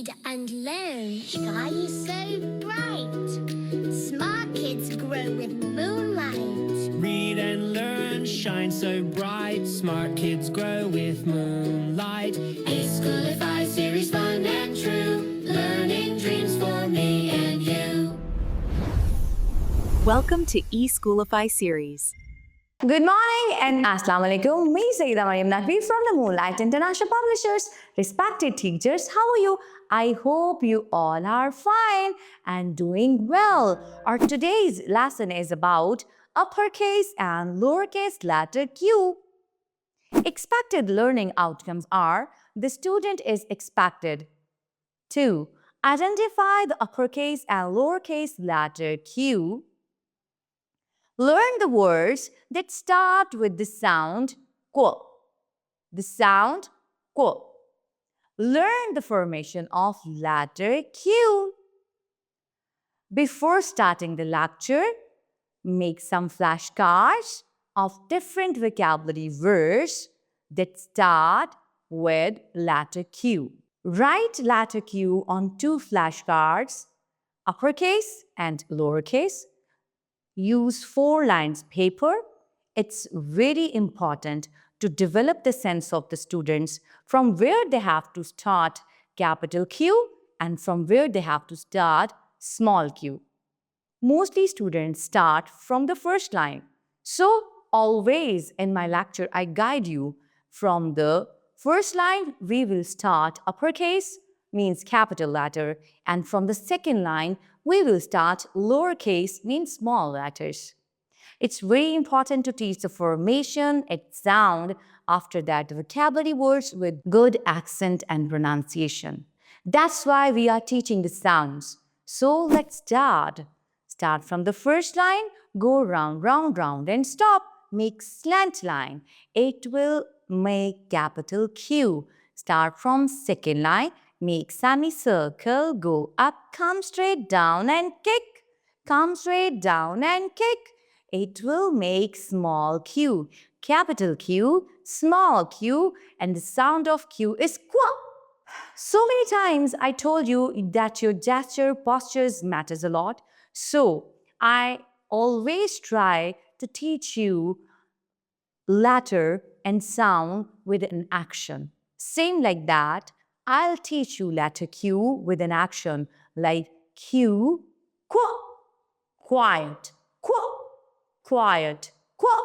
read and learn shine so bright. Smart kids grow with moonlight. Read and learn shine so bright. Smart kids grow with moonlight. eSchoolify series, fun and true. Learning dreams for me and you. Welcome to eSchoolify series. Good morning and Assalamu alaikum. Me Sayyida Maryam Naqvi from the Moonlight International Publishers. Respected teachers, how are you? I hope you all are fine and doing well. Our today's lesson is about uppercase and lowercase letter Q. Expected learning outcomes are: the student is expected to identify the uppercase and lowercase letter Q, learn the words that start with the sound Q. The sound Q. Learn the formation of letter Q. Before starting the lecture, make some flashcards of different vocabulary words that start with letter Q. Write letter Q on 2 flashcards, uppercase and lowercase. Use 4 lines paper. It's very important to develop the sense of the students from where they have to start capital Q and from where they have to start small q. Mostly students start from the first line. So always in my lecture, I guide you from the first line, we will start uppercase, means capital letter, and from the second line, we will start lowercase, means small letters. It's very important to teach the formation, its sound, after that the vocabulary words with good accent and pronunciation. That's why we are teaching the sounds. So let's start. Start from the first line, go round, round, round and stop. Make slant line. It will make capital Q. Start from second line, make semicircle, go up, come straight down and kick. Come straight down and kick. It will make small q. Capital Q, small q, and the sound of Q is qua. So many times I told you that your gesture, postures matters a lot. So I always try to teach you letter and sound with an action. Same like that, I'll teach you letter Q with an action like Q, qua, quiet, qua, quiet, qua,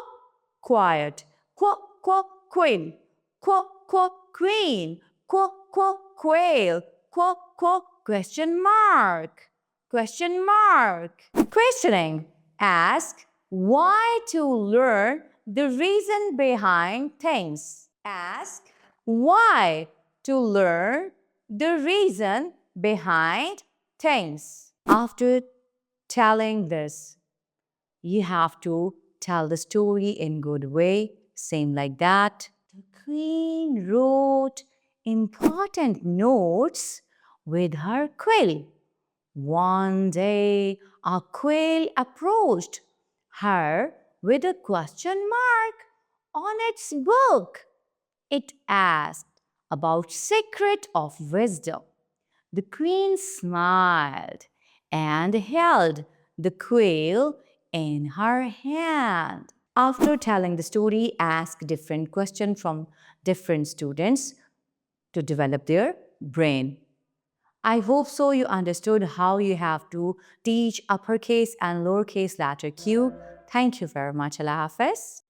quiet, qua, qua, quail, qua, qua, queen, qua, qua, quail, qua, qua, question mark, question mark. Questioning. Ask why to learn the reason behind things. Ask why to learn the reason behind things. After telling this, you have to tell the story in good way, same like that. The queen wrote important notes with her quill. One day, a quail approached her with a question mark on its book. It asked about secret of wisdom. The queen smiled and held the quail in her hand. After telling the story, ask different questions from different students to develop their brain. I hope so you understood how you have to teach uppercase and lowercase letter Q. Thank you very much. Allah Hafiz.